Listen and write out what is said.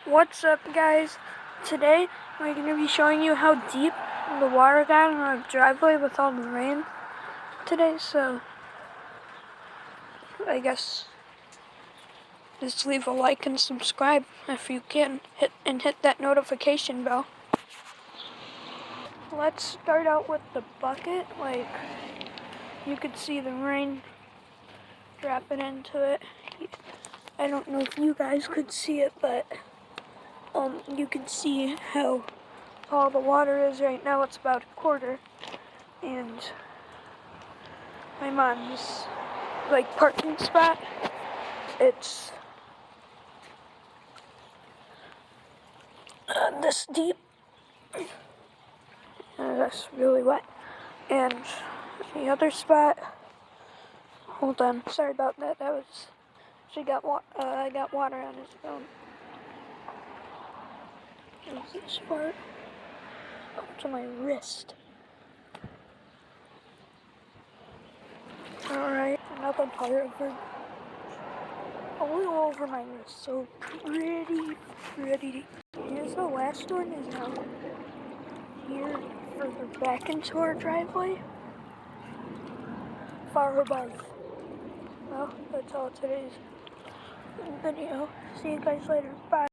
What's up, guys? Today we're going to be showing you how deep the water got in our driveway with all the rain today. So I guess just leave a like and subscribe if you can, hit that notification bell. Let's start out with the bucket. Like, you could see the rain dropping into it. I don't know if you guys could see it, but you can see how all the water is right now. It's about a quarter, and my mom's parking spot, it's this deep. That's really wet. And the other spot, hold on, sorry about that. I got water on his phone. There's this part up to my wrist. Alright, another part over, a little over my wrist, so pretty deep. Here's the last one, is now here further back into our driveway, far above. Well, that's all today's video. See you guys later. Bye.